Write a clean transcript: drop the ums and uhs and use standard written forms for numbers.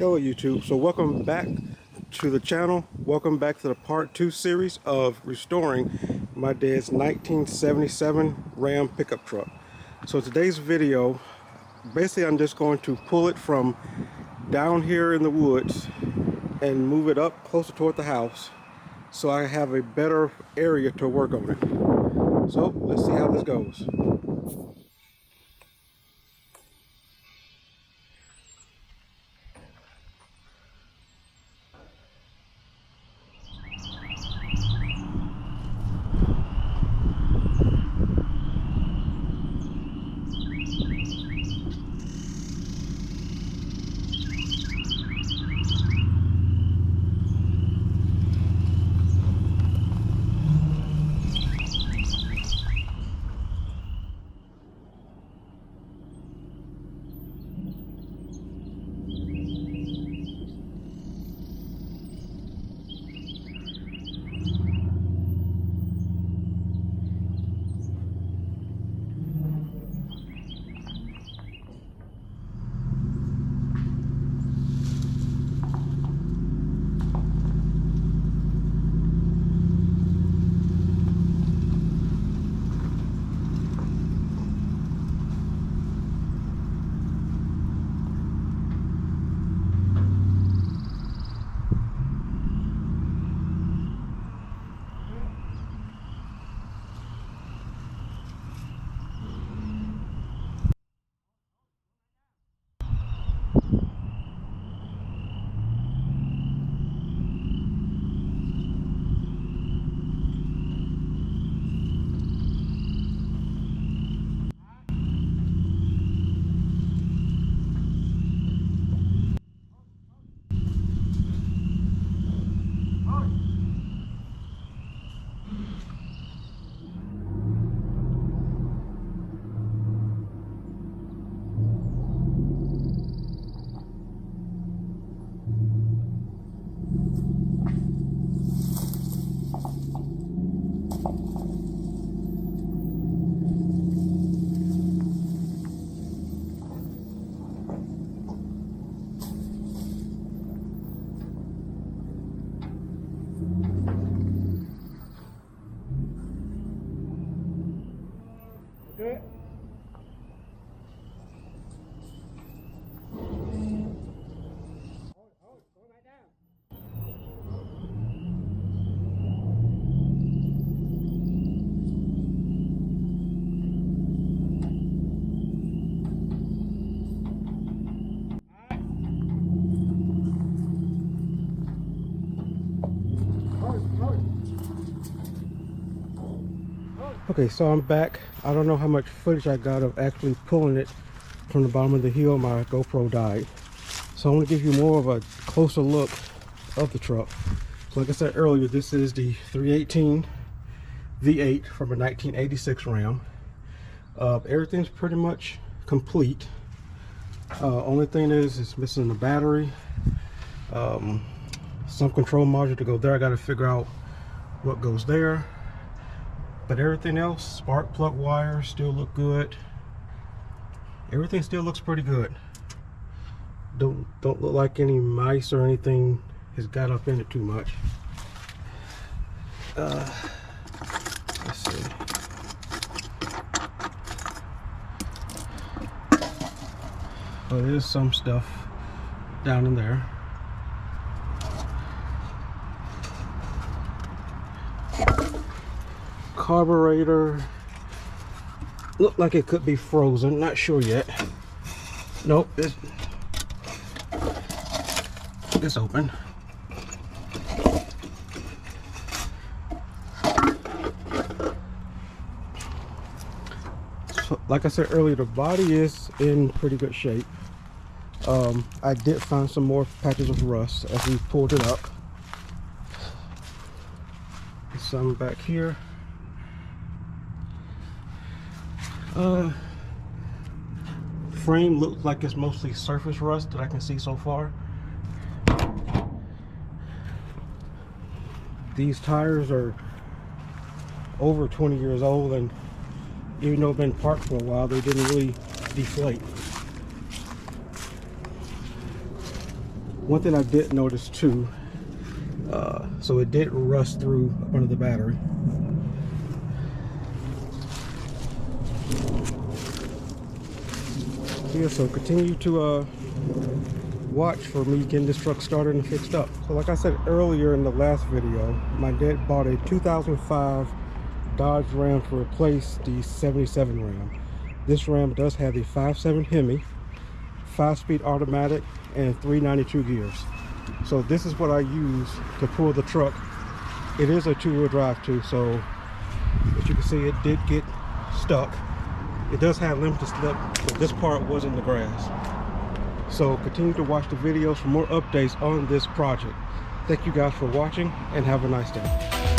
Hello YouTube. So welcome back to the channel. Welcome back to the part 2 series of restoring my dad's 1977 Ram pickup truck. So today's video, basically I'm just going to pull it from down here in the woods and move it up closer toward the house so I have a better area to work on it. So let's see how this goes. Okay. Okay, so I'm back. I don't know how much footage I got of actually pulling it from the bottom of the hill. My GoPro died. So I'm going to give you more of a closer look of the truck. So like I said earlier, this is the 318 V8 from a 1986 Ram. Everything's pretty much complete. Only thing is it's missing the battery. Some control module to go there. I got to figure out what goes there. But everything else, spark plug wires still look good. Everything still looks pretty good. Don't look like any mice or anything has got up in it too much. Let's see. Well, there's some stuff down in there. Carburetor looked like it could be frozen, not sure yet. Nope, it's open. So, like I said earlier, the body is in pretty good shape. I did find some more patches of rust as we pulled it up. There's some back here. Frame looks like it's mostly surface rust that I can see so far. These tires are over 20 years old, and even though they've been parked for a while, they didn't really deflate. One thing I did notice too, so it did rust through up under the battery. Yeah, so continue to watch for me getting this truck started and fixed up. So like I said earlier in the last video, my dad bought a 2005 Dodge Ram to replace the 77 Ram. This Ram does have the 5.7 Hemi, 5-speed automatic, and 392 gears. So this is what I use to pull the truck. It is a 2-wheel drive too, so as you can see, it did get stuck. It does have limited slip, but this part was in the grass. So continue to watch the videos for more updates on this project. Thank you guys for watching and have a nice day.